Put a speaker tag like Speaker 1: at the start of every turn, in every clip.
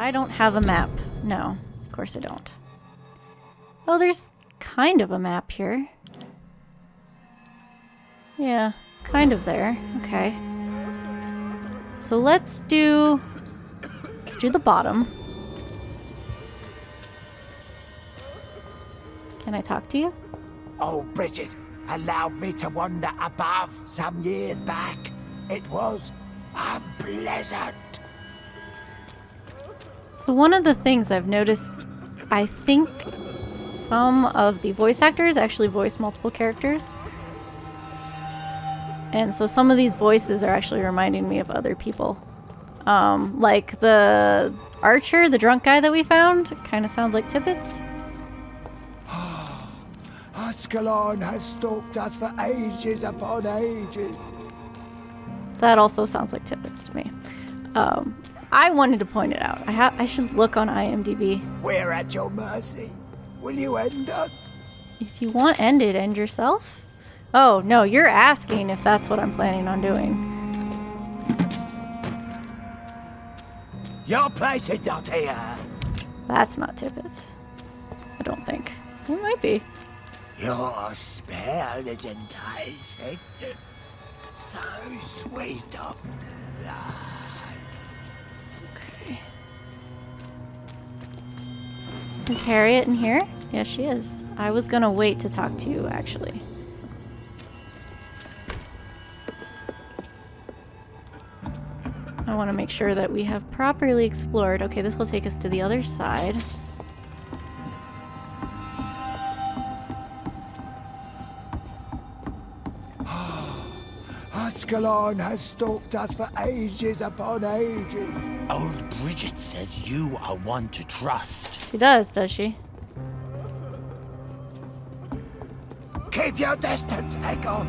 Speaker 1: I don't have a map. No, of course I don't. Oh, there's kind of a map here. Yeah, it's kind of there. Okay. So let's do the bottom. Can I talk to you?
Speaker 2: Oh, Bridget allowed me to wander above some years back. It was unpleasant.
Speaker 1: So one of the things I've noticed, I think some of the voice actors actually voice multiple characters. And so some of these voices are actually reminding me of other people. Like the archer, the drunk guy that we found, kind of sounds like Tippets.
Speaker 2: Skals has stalked us for ages upon ages.
Speaker 1: That also sounds like Tippets to me. I wanted to point it out. I should look on IMDb.
Speaker 2: We're at your mercy. Will you end us?
Speaker 1: If you want ended, end yourself? Oh, no, you're asking if that's what I'm planning on doing.
Speaker 2: Your place is not here.
Speaker 1: That's not Tippets. I don't think. It might be.
Speaker 2: Your spell is enticing. So sweet of blood.
Speaker 1: Okay. Is Harriet in here? Yes, she is. I was gonna wait to talk to you, actually. I want to make sure that we have properly explored. Okay, this will take us to the other side.
Speaker 2: Skals has stalked us for ages upon ages.
Speaker 3: Old Bridget says you are one to trust.
Speaker 1: She does she?
Speaker 2: Keep your distance, Echo.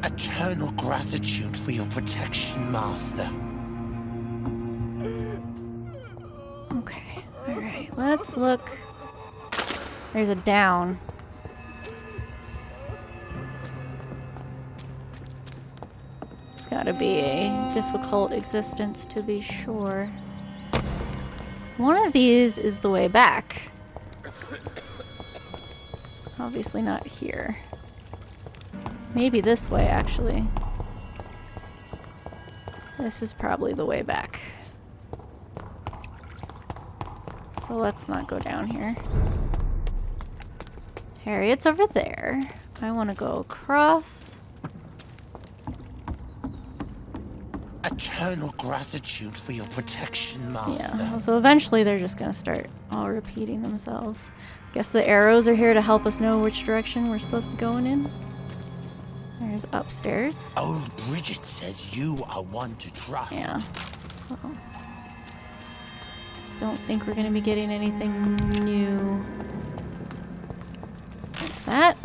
Speaker 3: Eternal gratitude for your protection, Master.
Speaker 1: Okay, alright, let's look. There's a down. It's gotta be a difficult existence to be sure. One of these is the way back. Obviously not here. Maybe this way, actually. This is probably the way back. So let's not go down here. Harriet's over there. I want to go across.
Speaker 3: Eternal gratitude for your protection, Master.
Speaker 1: Yeah, so eventually they're just going to start all repeating themselves. Guess the arrows are here to help us know which direction we're supposed to be going in. There's upstairs.
Speaker 3: Old Bridget says you are one to trust.
Speaker 1: Yeah. So don't think we're gonna be getting anything new. Like that.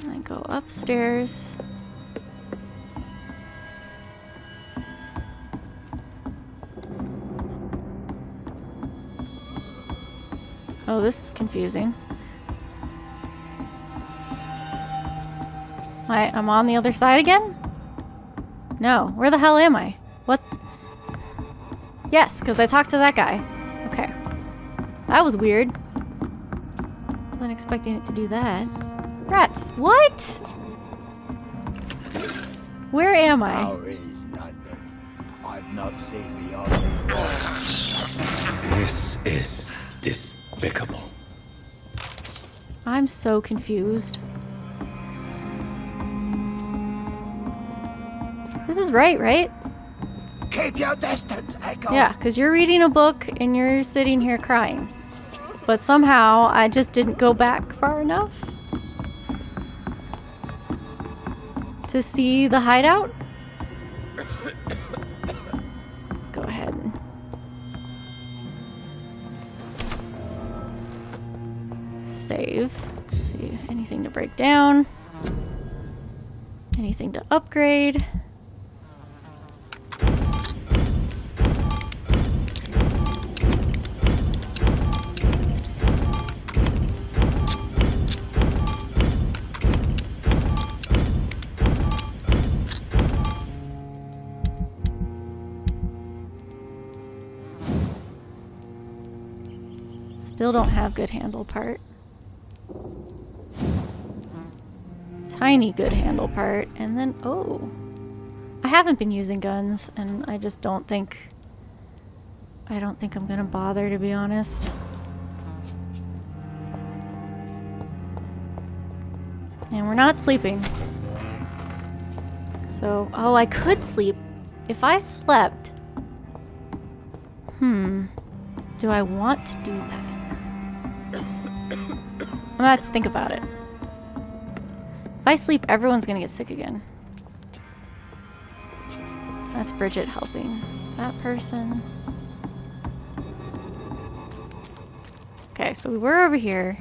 Speaker 1: And then go upstairs. Oh, this is confusing. I'm on the other side again? No. Where the hell am I? What? Yes, because I talked to that guy. Okay. That was weird. Wasn't expecting it to do that. Rats. What? Where am I?
Speaker 2: How is London? I've not seen beyond.
Speaker 4: This is despicable.
Speaker 1: I'm so confused. This is right?
Speaker 2: Keep your distance, Echo.
Speaker 1: Yeah, because you're reading a book and you're sitting here crying. But somehow I just didn't go back far enough to see the hideout. Let's go ahead and save. See anything to break down, anything to upgrade. Still don't have good handle part. Tiny good handle part. And then, oh. I haven't been using guns, and I just don't think... I don't think I'm gonna bother, to be honest. And we're not sleeping. So, oh, I could sleep. If I slept... Do I want to do that? I'm gonna have to think about it. If I sleep, everyone's gonna get sick again. That's Bridget helping that person. Okay, so we were over here.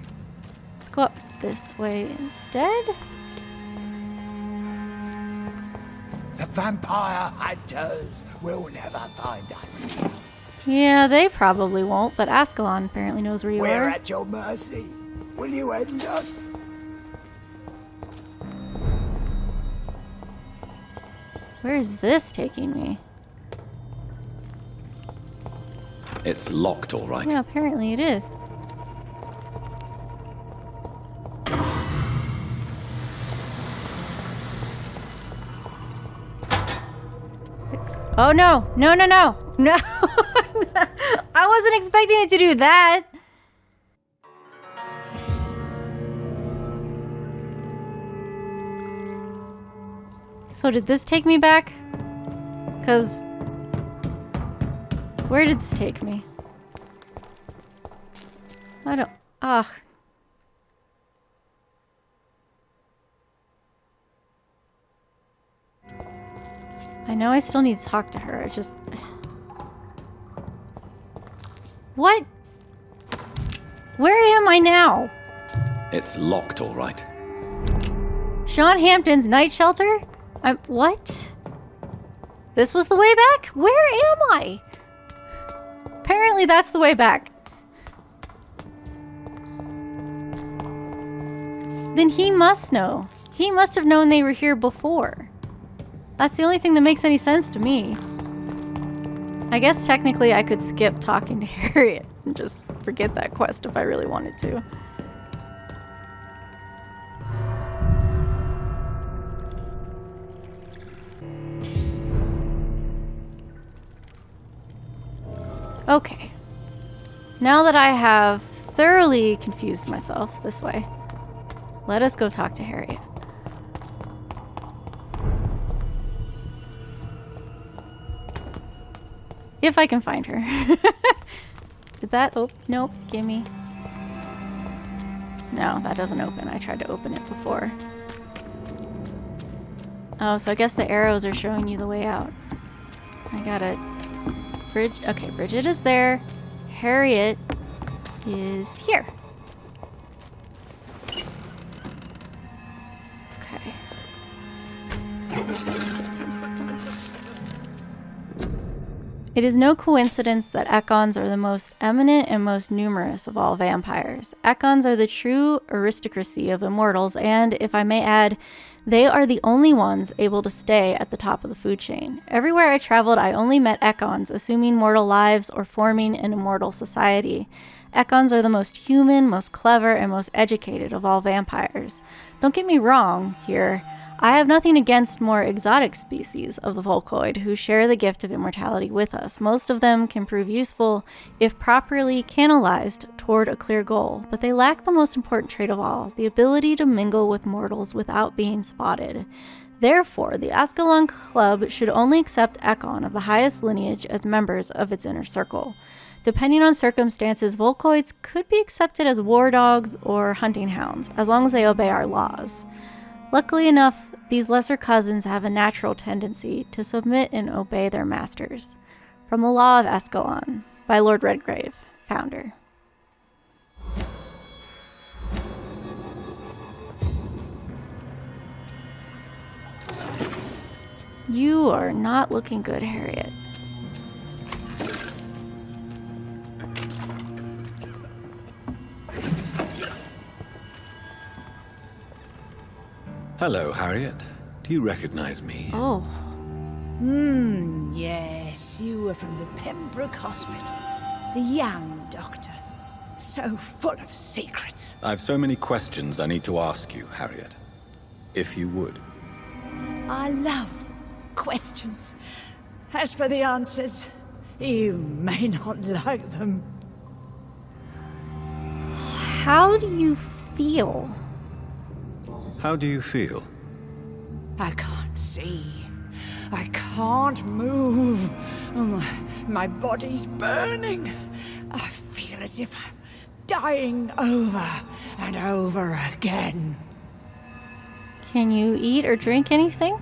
Speaker 1: Let's go up this way instead.
Speaker 2: The vampire hunters will never find us.
Speaker 1: Yeah, they probably won't, but Ascalon apparently knows where you
Speaker 2: We're
Speaker 1: are.
Speaker 2: at your mercy. Will you end us?
Speaker 1: Where is this taking me?
Speaker 4: It's locked, all right.
Speaker 1: Yeah, apparently it is. Oh no! No, no, no! No! I wasn't expecting it to do that! So did this take me back? 'Cause... where did this take me? I don't... ugh. I know I still need to talk to her. It's just... what? Where am I now?
Speaker 4: It's locked, all right.
Speaker 1: Sean Hampton's night shelter? What? This was the way back? Where am I? Apparently that's the way back. Then he must know. He must have known they were here before. That's the only thing that makes any sense to me. I guess technically I could skip talking to Harriet and just forget that quest if I really wanted to. Okay. Now that I have thoroughly confused myself this way, let us go talk to Harriet. If I can find her. Did that open? Nope. Gimme. No, that doesn't open. I tried to open it before. Oh, so I guess the arrows are showing you the way out. I gotta... Okay, Bridget is there. Harriet is here. Okay. Get some stuff. It is no coincidence that Ekons are the most eminent and most numerous of all vampires. Ekons are the true aristocracy of immortals, and, if I may add, they are the only ones able to stay at the top of the food chain. Everywhere I traveled, I only met Ekons, assuming mortal lives or forming an immortal society. Ekons are the most human, most clever, and most educated of all vampires. Don't get me wrong here. I have nothing against more exotic species of the Volcoid who share the gift of immortality with us. Most of them can prove useful if properly canalized toward a clear goal, but they lack the most important trait of all, the ability to mingle with mortals without being spotted. Therefore, the Ascalon Club should only accept Ekon of the highest lineage as members of its inner circle. Depending on circumstances, Volcoids could be accepted as war dogs or hunting hounds, as long as they obey our laws. Luckily enough, these lesser cousins have a natural tendency to submit and obey their masters. From the Law of Escalon, by Lord Redgrave, founder. You are not looking good, Harriet.
Speaker 5: Hello, Harriet. Do you recognize me?
Speaker 1: Oh.
Speaker 6: Yes, you were from the Pembroke Hospital. The young doctor. So full of secrets.
Speaker 5: I've so many questions I need to ask you, Harriet. If you would.
Speaker 6: I love questions. As for the answers, you may not like them.
Speaker 1: How do you feel?
Speaker 5: How do you feel?
Speaker 6: I can't see. I can't move. My body's burning. I feel as if I'm dying over and over again.
Speaker 1: Can you eat or drink anything?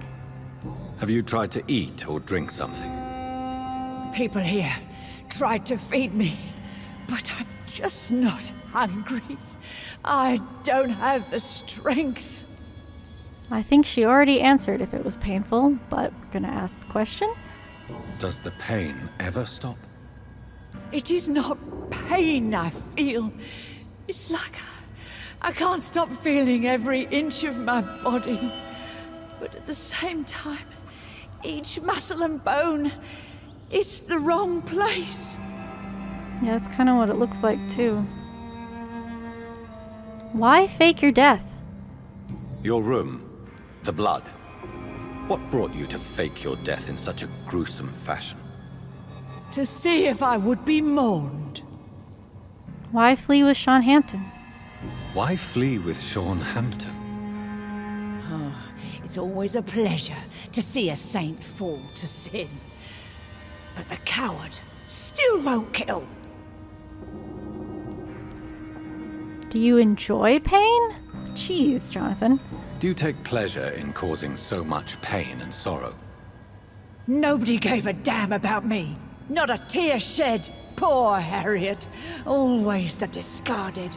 Speaker 5: Have you tried to eat or drink something?
Speaker 6: People here tried to feed me, but I'm just not hungry. I don't have the strength.
Speaker 1: I think she already answered if it was painful, but we're gonna ask the question.
Speaker 5: Does the pain ever stop?
Speaker 6: It is not pain I feel. It's like I can't stop feeling every inch of my body. But at the same time, each muscle and bone is the wrong place.
Speaker 1: Yeah, that's kind of what it looks like, too. Why fake your death?
Speaker 5: Your room. The blood. What brought you to fake your death in such a gruesome fashion?
Speaker 6: To see if I would be mourned.
Speaker 1: Why flee with Sean Hampton?
Speaker 5: Why flee with Sean Hampton?
Speaker 6: It's always a pleasure to see a saint fall to sin. But the coward still won't kill.
Speaker 1: Do you enjoy pain? Jeez, Jonathan.
Speaker 5: Do you take pleasure in causing so much pain and sorrow?
Speaker 6: Nobody gave a damn about me. Not a tear shed. Poor Harriet. Always the discarded.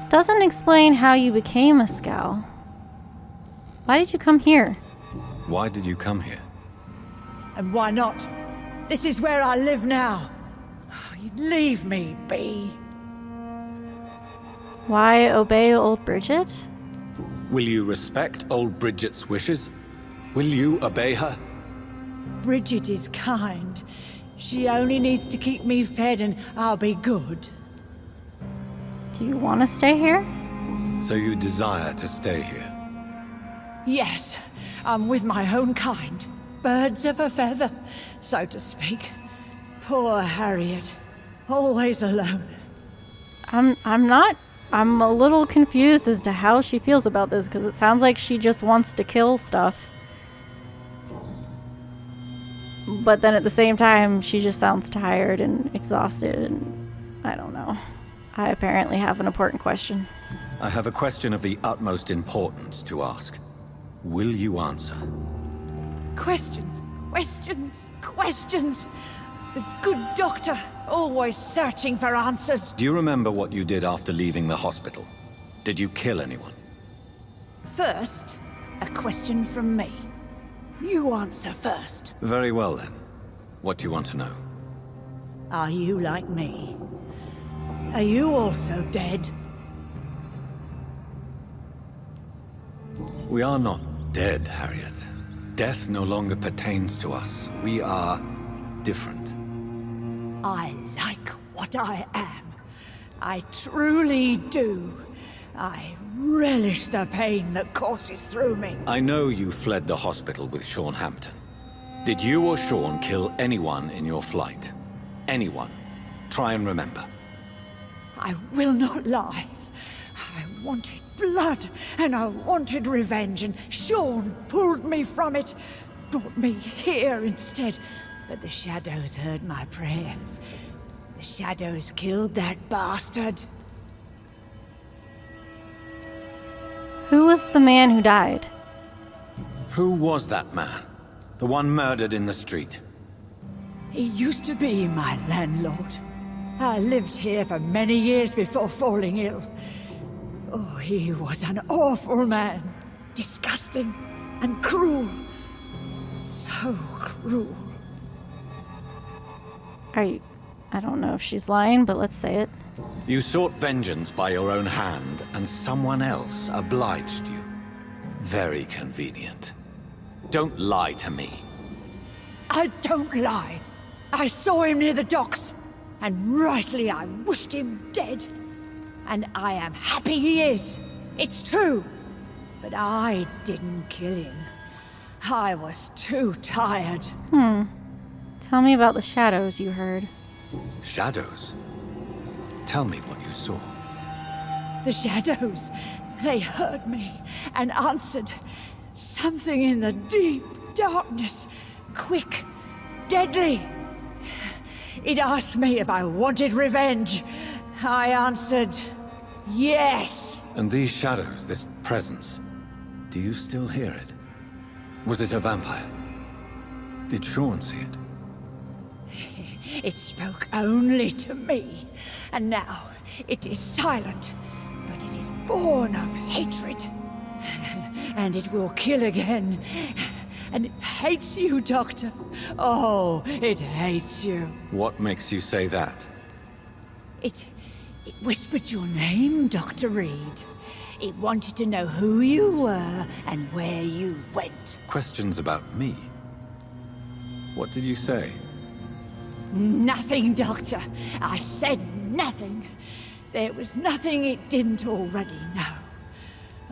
Speaker 1: Doesn't explain how you became a Skal. Why did you come here?
Speaker 5: Why did you come here?
Speaker 6: And why not? This is where I live now. Leave me be.
Speaker 1: Why obey old Bridget?
Speaker 5: Will you respect old Bridget's wishes? Will you obey her?
Speaker 6: Bridget is kind. She only needs to keep me fed and I'll be good.
Speaker 1: Do you want to stay here?
Speaker 5: So you desire to stay here?
Speaker 6: Yes, I'm with my own kind. Birds of a feather, so to speak. Poor Harriet. Always alone.
Speaker 1: I'm a little confused as to how she feels about this, because it sounds like she just wants to kill stuff. But then at the same time, she just sounds tired and exhausted, and I don't know. I apparently have an important question.
Speaker 5: I have a question of the utmost importance to ask. Will you answer?
Speaker 6: Questions, questions, questions. The good doctor, always searching for answers.
Speaker 5: Do you remember what you did after leaving the hospital? Did you kill anyone?
Speaker 6: First, a question from me. You answer first.
Speaker 5: Very well then. What do you want to know?
Speaker 6: Are you like me? Are you also dead?
Speaker 5: We are not dead, Harriet. Death no longer pertains to us. We are different.
Speaker 6: I like what I am. I truly do. I relish the pain that courses through me.
Speaker 5: I know you fled the hospital with Sean Hampton. Did you or Sean kill anyone in your flight? Anyone? Try and remember.
Speaker 6: I will not lie. I wanted blood, and I wanted revenge, and Sean pulled me from it, brought me here instead. But the shadows heard my prayers. The shadows killed that bastard.
Speaker 1: Who was the man who died?
Speaker 5: Who was that man? The one murdered in the street?
Speaker 6: He used to be my landlord. I lived here for many years before falling ill. Oh, he was an awful man. Disgusting and cruel. So cruel.
Speaker 1: I don't know if she's lying, but let's say it.
Speaker 5: You sought vengeance by your own hand, and someone else obliged you. Very convenient. Don't lie to me.
Speaker 6: I don't lie. I saw him near the docks. And rightly I wished him dead. And I am happy he is. It's true. But I didn't kill him. I was too tired.
Speaker 1: Tell me about the shadows you heard.
Speaker 5: Shadows? Tell me what you saw.
Speaker 6: The shadows, they heard me and answered. Something in the deep darkness. Quick, deadly. It asked me if I wanted revenge. I answered, yes.
Speaker 5: And these shadows, this presence, do you still hear it? Was it a vampire? Did Sean see it?
Speaker 6: It spoke only to me, and now it is silent, but it is born of hatred. And it will kill again. And it hates you, Doctor. Oh, it hates you.
Speaker 5: What makes you say that?
Speaker 6: It whispered your name, Dr. Reid. It wanted to know who you were and where you went.
Speaker 5: Questions about me? What did you say?
Speaker 6: Nothing, Doctor. I said nothing. There was nothing it didn't already know.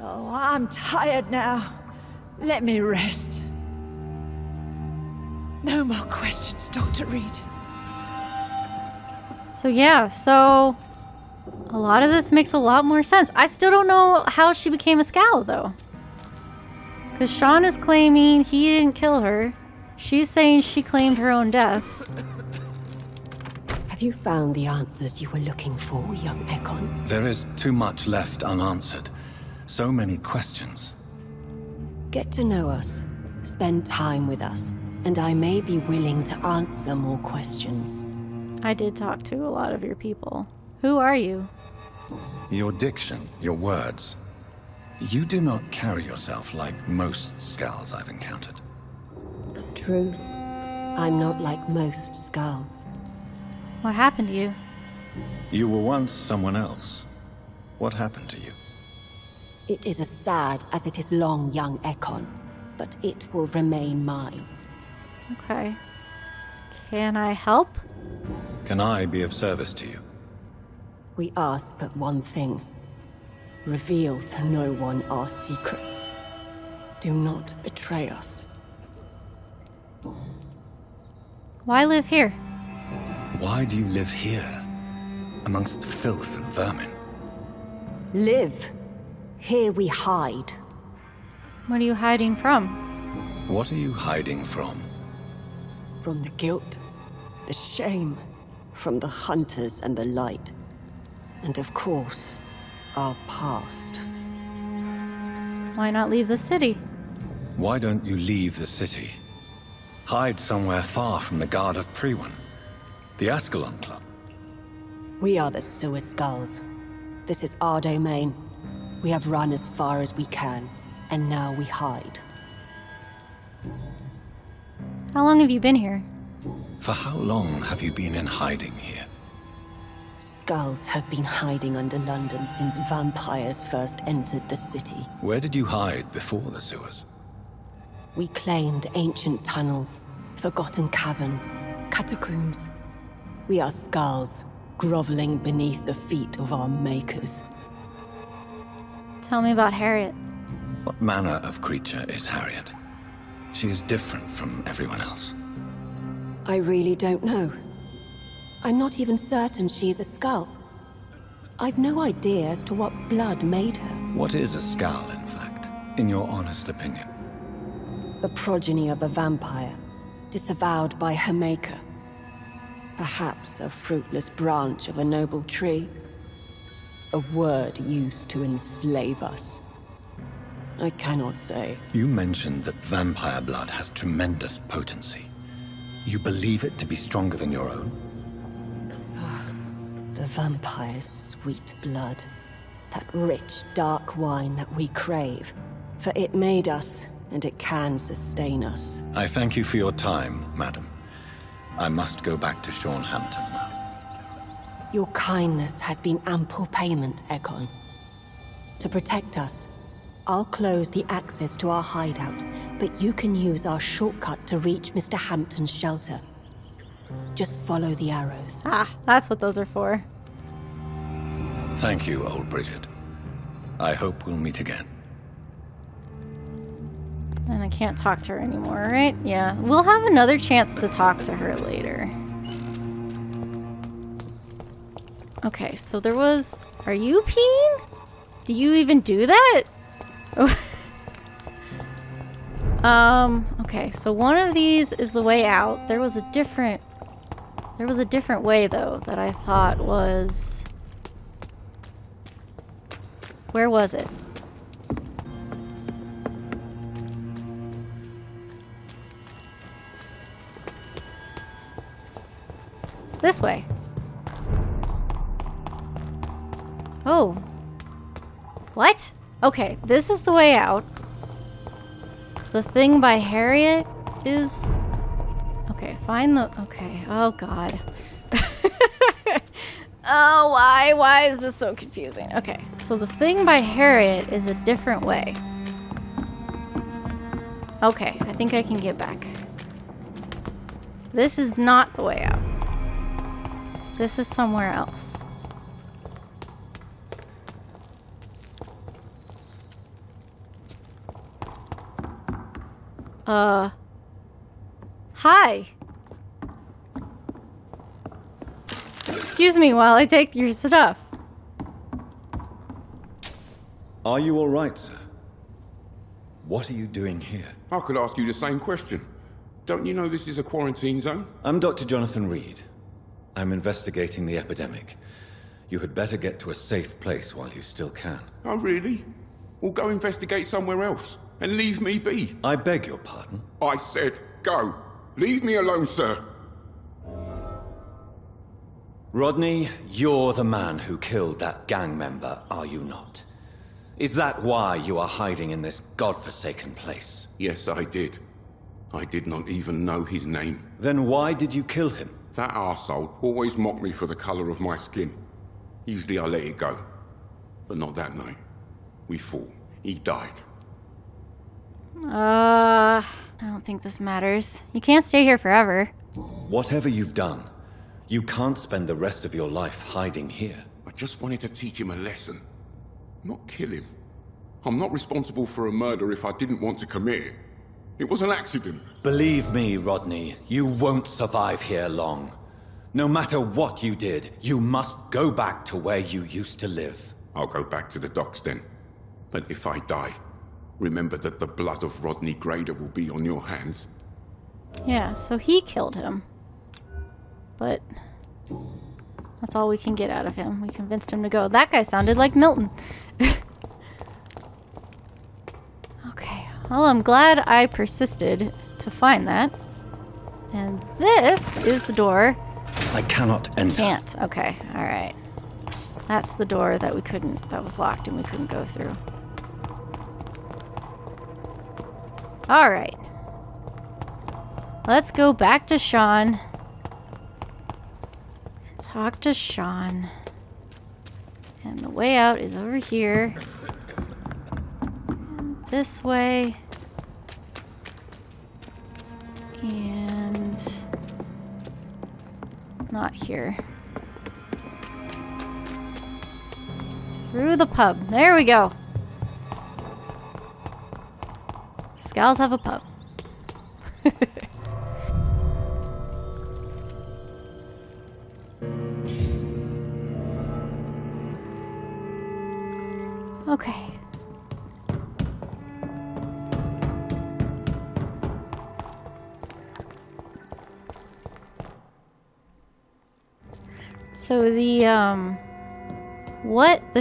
Speaker 6: Oh, I'm tired now. Let me rest. No more questions, Dr. Reid.
Speaker 1: So a lot of this makes a lot more sense. I still don't know how she became a Skal, though. Because Sean is claiming he didn't kill her. She's saying she claimed her own death.
Speaker 7: Have you found the answers you were looking for, young Ekon?
Speaker 5: There is too much left unanswered. So many questions.
Speaker 7: Get to know us. Spend time with us. And I may be willing to answer more questions.
Speaker 1: I did talk to a lot of your people. Who are you?
Speaker 5: Your diction, your words. You do not carry yourself like most Skals I've encountered.
Speaker 7: True. I'm not like most Skals.
Speaker 1: What happened to you?
Speaker 5: You were once someone else. What happened to you?
Speaker 7: It is as sad as it is long, young Ekon, but it will remain mine.
Speaker 1: Okay. Can I help?
Speaker 5: Can I be of service to you?
Speaker 7: We ask but one thing. Reveal to no one our secrets. Do not betray us.
Speaker 1: Why live here?
Speaker 5: Why do you live here? Amongst filth and vermin?
Speaker 7: Live. Here we hide.
Speaker 1: What are you hiding from?
Speaker 5: What are you hiding from?
Speaker 7: From the guilt, the shame, from the hunters and the light. And of course, our past.
Speaker 1: Why not leave the city?
Speaker 5: Why don't you leave the city? Hide somewhere far from the Guard of Priwen. The Ascalon Club.
Speaker 7: We are the Sewer Skulls. This is our domain. We have run as far as we can, and now we hide.
Speaker 1: How long have you been here?
Speaker 5: For how long have you been in hiding here?
Speaker 7: Skulls have been hiding under London since vampires first entered the city.
Speaker 5: Where did you hide before the sewers?
Speaker 7: We claimed ancient tunnels, forgotten caverns, catacombs. We are Skulls, groveling beneath the feet of our makers.
Speaker 1: Tell me about Harriet.
Speaker 5: What manner of creature is Harriet? She is different from everyone else.
Speaker 7: I really don't know. I'm not even certain she is a Skull. I've no idea as to what blood made her.
Speaker 5: What is a Skal, in fact, in your honest opinion?
Speaker 7: The progeny of a vampire, disavowed by her maker. Perhaps a fruitless branch of a noble tree. A word used to enslave us. I cannot say.
Speaker 5: You mentioned that vampire blood has tremendous potency. You believe it to be stronger than your own?
Speaker 7: The vampire's sweet blood. That rich, dark wine that we crave. For it made us, and it can sustain us.
Speaker 5: I thank you for your time, madam. I must go back to Sean Hampton now.
Speaker 7: Your kindness has been ample payment, Ekon. To protect us, I'll close the access to our hideout, but you can use our shortcut to reach Mr. Hampton's shelter. Just follow the arrows.
Speaker 1: Ah, that's what those are for.
Speaker 5: Thank you, old Bridget. I hope we'll meet again.
Speaker 1: And I can't talk to her anymore, right? Yeah. We'll have another chance to talk to her later. Okay, so there was... Are you peeing? Do you even do that? Okay, so one of these is the way out. There was a different way, though, that I thought was... Where was it? This way. Oh. What? Okay, this is the way out. The thing by Harriet is... Okay, find the... Okay, oh god. Oh, why? Why is this so confusing? Okay, so the thing by Harriet is a different way. Okay, I think I can get back. This is not the way out. This is somewhere else. Hi. Excuse me while I take your stuff.
Speaker 4: Are you all right, sir? What are you doing here?
Speaker 8: I could ask you the same question. Don't you know this is a quarantine zone?
Speaker 5: I'm Dr. Jonathan Reid. I'm investigating the epidemic. You had better get to a safe place while you still can.
Speaker 8: Oh, really? Well, go investigate somewhere else and leave me be.
Speaker 5: I beg your pardon?
Speaker 8: I said go. Leave me alone, sir.
Speaker 5: Rodney, you're the man who killed that gang member, are you not? Is that why you are hiding in this godforsaken place?
Speaker 8: Yes, I did. I did not even know his name.
Speaker 5: Then why did you kill him?
Speaker 8: That arsehole always mocked me for the colour of my skin. Usually I let it go. But not that night. We fought. He died.
Speaker 1: I don't think this matters. You can't stay here forever.
Speaker 5: Whatever you've done, you can't spend the rest of your life hiding here.
Speaker 8: I just wanted to teach him a lesson. Not kill him. I'm not responsible for a murder if I didn't want to commit it. It was an accident.
Speaker 5: Believe me, Rodney, you won't survive here long. No matter what you did, you must go back to where you used to live.
Speaker 8: I'll go back to the docks then. But if I die, remember that the blood of Rodney Grader will be on your hands.
Speaker 1: Yeah, so he killed him. But that's all we can get out of him. We convinced him to go. That guy sounded like Milton. Okay, well, I'm glad I persisted to find that. And this is the door.
Speaker 5: I cannot enter.
Speaker 1: Can't. Okay, alright. That's the door that that was locked and we couldn't go through. Alright. Let's go back to Sean. Talk to Sean. And the way out is over here. And this way. And not here. Through the pub. There we go. Skals have a pub. Okay. So the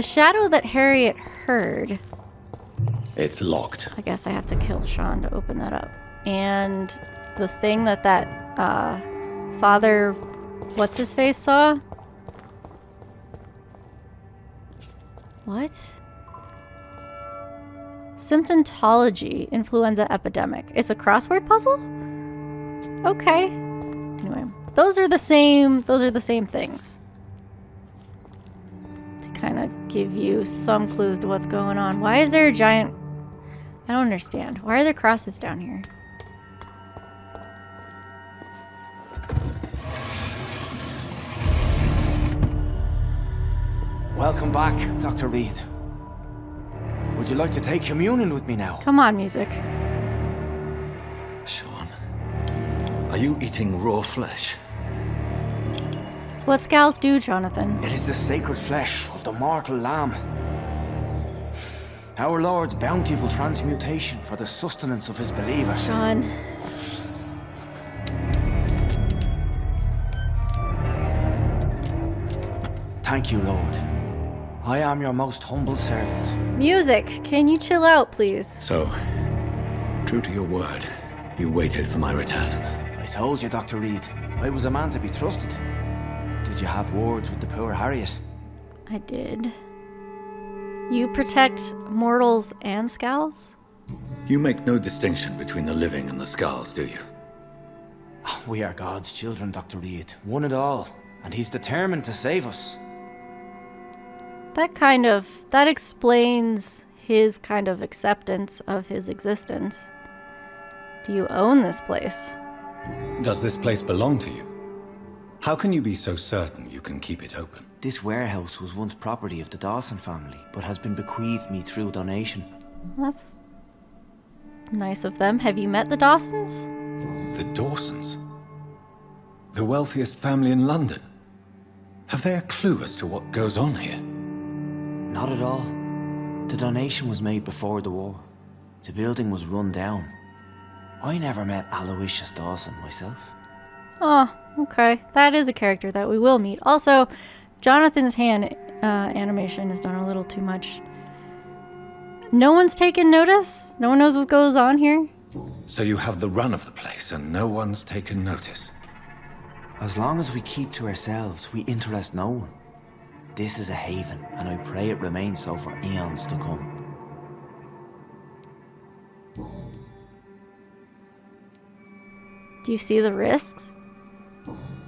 Speaker 1: shadow that Harriet heard.
Speaker 5: It's locked.
Speaker 1: I guess I have to kill Sean to open that up. And the thing that Father, what's his face saw? What? Symptomatology, influenza epidemic. It's a crossword puzzle? Okay. Anyway, those are the same things. To kind of give you some clues to what's going on. Why is there a giant... I don't understand. Why are there crosses down here?
Speaker 9: Welcome back, Dr. Reid. Would you like to take communion with me now?
Speaker 1: Come on, music.
Speaker 5: Sean, are you eating raw flesh?
Speaker 1: It's what Skals do, Jonathan.
Speaker 9: It is the sacred flesh of the mortal lamb. Our Lord's bountiful transmutation for the sustenance of his believers.
Speaker 1: John.
Speaker 9: Thank you, Lord. I am your most humble servant.
Speaker 1: Music, can you chill out, please?
Speaker 5: So, true to your word, you waited for my return.
Speaker 9: I told you, Dr. Reid, I was a man to be trusted. Did you have words with the poor Harriet?
Speaker 1: I did. You protect mortals and Skals?
Speaker 5: You make no distinction between the living and the Skals, do you?
Speaker 9: We are God's children, Dr. Reid. One and all. And he's determined to save us.
Speaker 1: That explains his kind of acceptance of his existence. Do you own this place?
Speaker 5: Does this place belong to you? How can you be so certain you can keep it open?
Speaker 9: This warehouse was once property of the Dawson family, but has been bequeathed me through donation.
Speaker 1: That's nice of them. Have you met the Dawsons?
Speaker 5: The Dawsons? The wealthiest family in London? Have they a clue as to what goes on here?
Speaker 9: Not at all. The donation was made before the war. The building was run down. I never met Aloysius Dawson myself.
Speaker 1: Oh, okay. That is a character that we will meet. Also, Jonathan's hand animation is done a little too much. No one's taken notice? No one knows what goes on here?
Speaker 5: So you have the run of the place and no one's taken notice?
Speaker 9: As long as we keep to ourselves, we interest no one. This is a haven, and I pray it remains so for eons to come.
Speaker 1: Do you see the risks?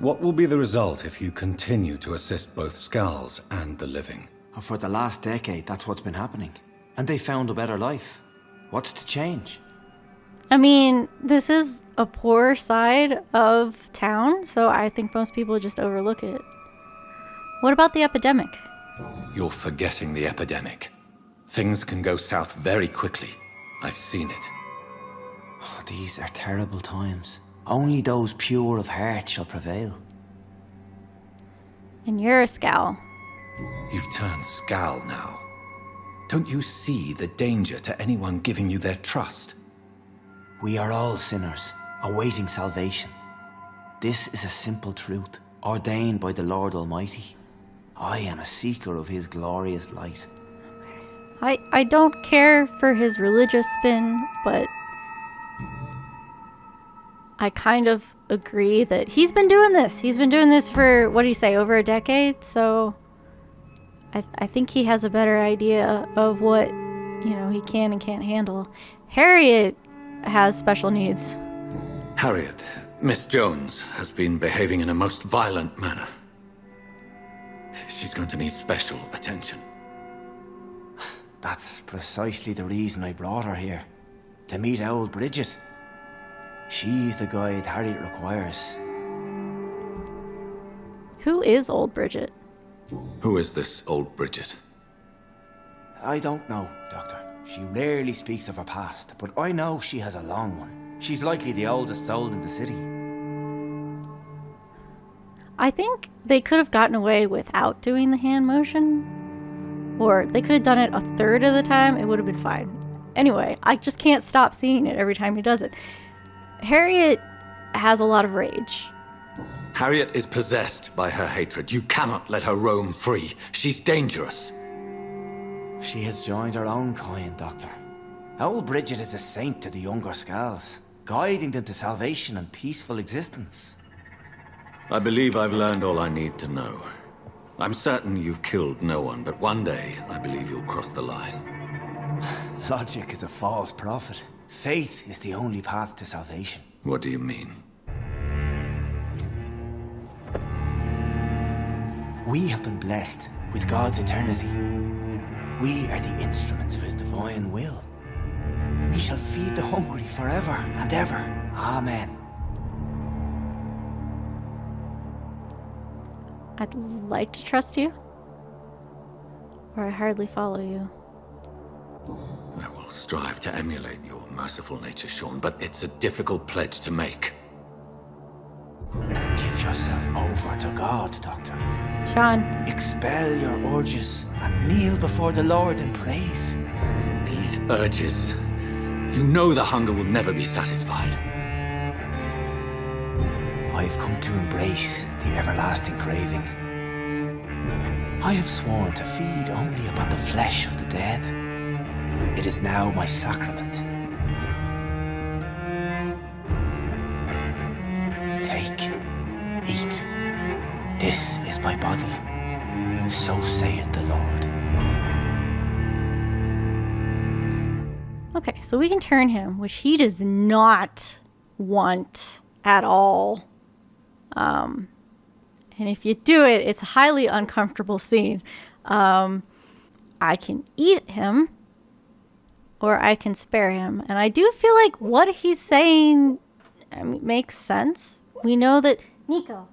Speaker 5: What will be the result if you continue to assist both Skals and the living?
Speaker 9: For the last decade, that's what's been happening. And they found a better life. What's to change?
Speaker 1: I mean, this is a poor side of town, so I think most people just overlook it. What about the epidemic?
Speaker 5: You're forgetting the epidemic. Things can go south very quickly. I've seen it.
Speaker 9: Oh, these are terrible times. Only those pure of heart shall prevail.
Speaker 1: And you're a Skal.
Speaker 5: You've turned Skal now. Don't you see the danger to anyone giving you their trust?
Speaker 9: We are all sinners, awaiting salvation. This is a simple truth, ordained by the Lord Almighty. I am a seeker of his glorious light.
Speaker 1: Okay. I don't care for his religious spin, but I kind of agree that he's been doing this. He's been doing this for, what do you say, over a decade? So I think he has a better idea of what, he can and can't handle. Harriet has special needs.
Speaker 5: Harriet, Miss Jones, has been behaving in a most violent manner. She's going to need special attention.
Speaker 9: That's precisely the reason I brought her here. To meet old Bridget. She's the guide Harriet requires.
Speaker 1: Who is old Bridget?
Speaker 5: Who is this old Bridget?
Speaker 9: I don't know, Doctor. She rarely speaks of her past, but I know she has a long one. She's likely the oldest soul in the city.
Speaker 1: I think they could have gotten away without doing the hand motion. Or they could have done it a third of the time. It would have been fine. Anyway, I just can't stop seeing it every time he does it. Harriet has a lot of rage.
Speaker 5: Harriet is possessed by her hatred. You cannot let her roam free. She's dangerous.
Speaker 9: She has joined her own kind, Doctor. Old Bridget is a saint to the younger Skals, guiding them to salvation and peaceful existence.
Speaker 5: I believe I've learned all I need to know. I'm certain you've killed no one, but one day I believe you'll cross the line.
Speaker 9: Logic is a false prophet. Faith is the only path to salvation.
Speaker 5: What do you mean?
Speaker 9: We have been blessed with God's eternity. We are the instruments of his divine will. We shall feed the hungry forever and ever. Amen.
Speaker 1: I'd like to trust you. For I hardly follow you.
Speaker 5: I will strive to emulate your merciful nature, Sean, but it's a difficult pledge to make.
Speaker 9: Give yourself over to God, Doctor.
Speaker 1: Sean.
Speaker 9: Expel your urges and kneel before the Lord in praise.
Speaker 5: These urges. You know the hunger will never be satisfied.
Speaker 9: I've come to embrace the everlasting craving. I have sworn to feed only upon the flesh of the dead. It is now my sacrament. Take, eat. This is my body. So saith the Lord.
Speaker 1: Okay, so we can turn him, which he does not want at all. And if you do it, it's a highly uncomfortable scene. I can eat him, or I can spare him. And I do feel like what he's saying makes sense. We know that... Nico.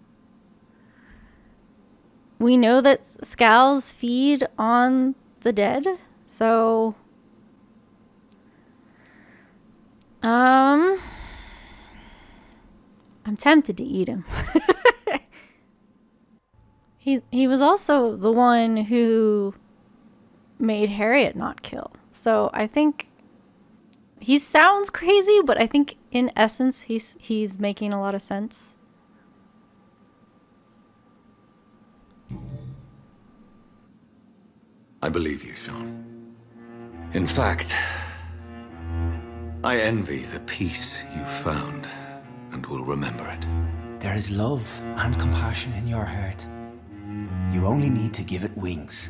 Speaker 1: We know that Skals feed on the dead, so... I'm tempted to eat him. He was also the one who made Harriet not kill. So I think he sounds crazy, but I think in essence he's making a lot of sense.
Speaker 5: I believe you, Sean. In fact, I envy the peace you found and will remember it.
Speaker 9: There is love and compassion in your heart. You only need to give it wings.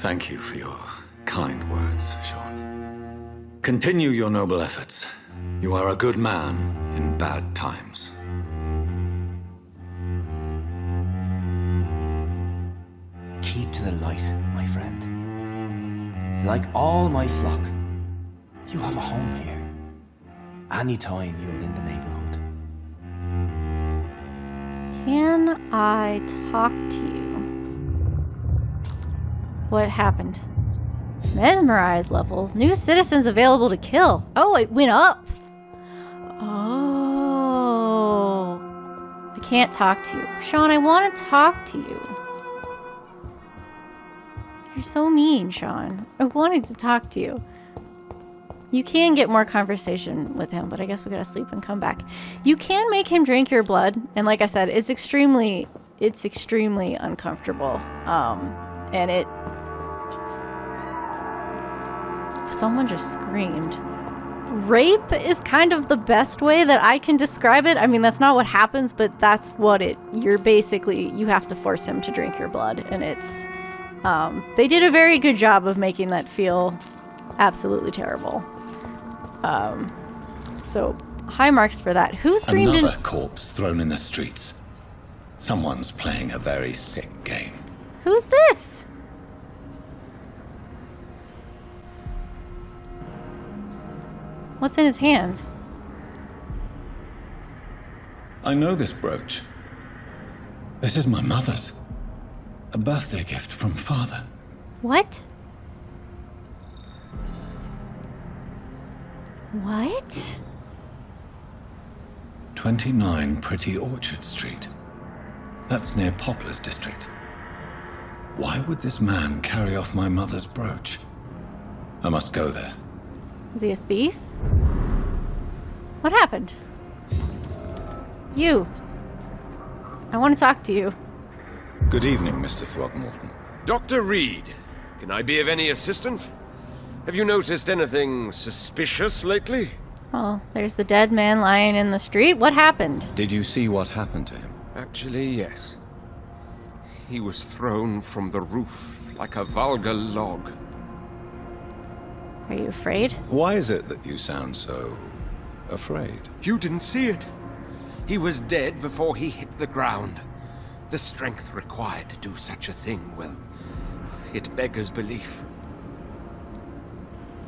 Speaker 5: Thank you for your kind words, Sean. Continue your noble efforts. You are a good man in bad times.
Speaker 9: Keep to the light, my friend. Like all my flock, you have a home here. Anytime you're in the neighborhood.
Speaker 1: Can I talk to you? What happened? Mesmerize levels. New citizens available to kill. Oh, it went up. Oh. I can't talk to you. Sean, I want to talk to you. You're so mean, Sean. I wanted to talk to you. You can get more conversation with him, but I guess we gotta sleep and come back. You can make him drink your blood, and like I said, it's extremely uncomfortable. And it... Someone just screamed. Rape is kind of the best way that I can describe it. I mean, that's not what happens, but that's what you're basically, you have to force him to drink your blood, and it's... they did a very good job of making that feel absolutely terrible. So high marks for that. Who screamed
Speaker 4: Another corpse thrown in the streets. Someone's playing a very sick game.
Speaker 1: Who's this? What's in his hands?
Speaker 4: I know this brooch. This is my mother's. A birthday gift from father.
Speaker 1: What? What?
Speaker 4: 29 Pretty Orchard Street. That's near Poplar's district. Why would this man carry off my mother's brooch? I must go there.
Speaker 1: Is he a thief? What happened? You. I want to talk to you.
Speaker 5: Good evening, Mr. Throgmorton.
Speaker 10: Dr. Reid, can I be of any assistance? Have you noticed anything suspicious lately?
Speaker 1: Well, there's the dead man lying in the street. What happened?
Speaker 5: Did you see what happened to him?
Speaker 10: Actually, yes. He was thrown from the roof like a vulgar log.
Speaker 1: Are you afraid?
Speaker 5: Why is it that you sound so... afraid?
Speaker 10: You didn't see it. He was dead before he hit the ground. The strength required to do such a thing, well, it beggars belief.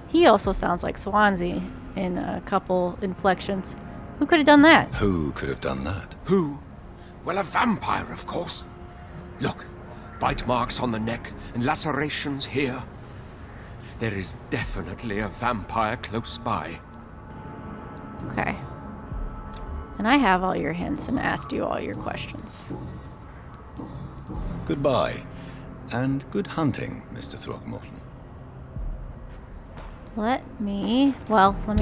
Speaker 1: He also sounds like Swansea in a couple inflections. Who could have done that?
Speaker 5: Who could have done that?
Speaker 10: Who? Well, a vampire, of course. Look, Bite marks on the neck and lacerations here. There is definitely a vampire close by.
Speaker 1: Okay. And I have all your hints and asked you all your questions.
Speaker 4: Goodbye, and good hunting, Mr. Throckmorton.
Speaker 1: Let me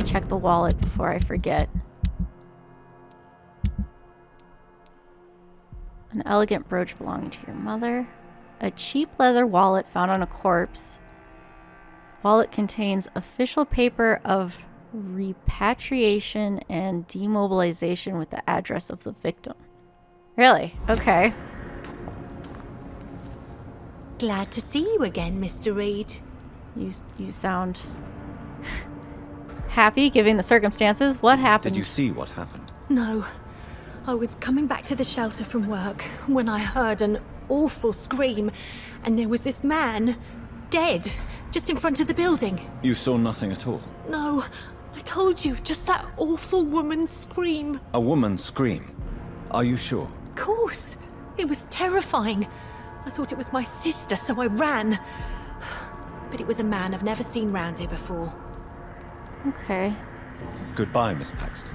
Speaker 1: check the wallet before I forget. An elegant brooch belonging to your mother. A cheap leather wallet found on a corpse. Wallet contains official paper of repatriation and demobilization with the address of the victim. Really? Okay.
Speaker 11: Glad to see you again, Mr. Reid.
Speaker 1: You sound happy given the circumstances. What happened?
Speaker 5: Did you see what happened?
Speaker 11: No. I was coming back to the shelter from work when I heard an awful scream, and there was this man, dead, just in front of the building.
Speaker 5: You saw nothing at all?
Speaker 11: No, I told you, just that awful woman's scream.
Speaker 5: A woman scream? Are you sure?
Speaker 11: Of course. It was terrifying. I thought it was my sister, so I ran. But it was a man I've never seen round here before.
Speaker 1: Okay.
Speaker 5: Goodbye, Miss Paxton.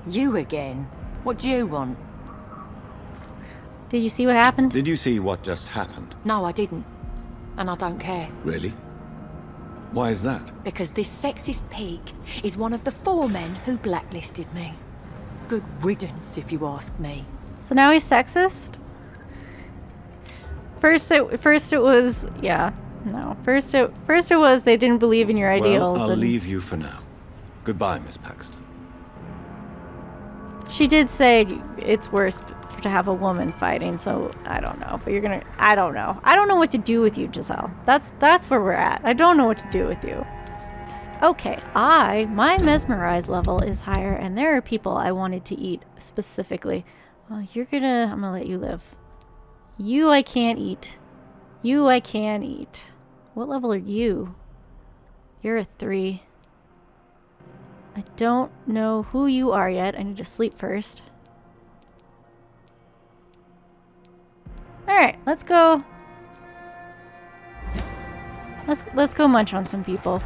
Speaker 12: You again? What do you want?
Speaker 1: Did you see what happened?
Speaker 5: Did you see what just happened?
Speaker 12: No, I didn't. And I don't care.
Speaker 5: Really? Why is that?
Speaker 12: Because this sexist pig is one of the 4 men who blacklisted me. Good riddance, if you ask me.
Speaker 1: So now he's sexist? First it was, yeah. No. First it was they didn't believe in your ideals.
Speaker 5: Well, I'll leave you for now. Goodbye, Miss Paxton.
Speaker 1: She did say it's worse to have a woman fighting, so I don't know. But I don't know. I don't know what to do with you, Giselle. That's where we're at. I don't know what to do with you. Okay, my mesmerize level is higher, and there are people I wanted to eat specifically. I'm gonna let you live. You I can't eat. You I can eat. What level are you? You're a 3. I don't know who you are yet. I need to sleep first. Alright, let's go. Let's go munch on some people.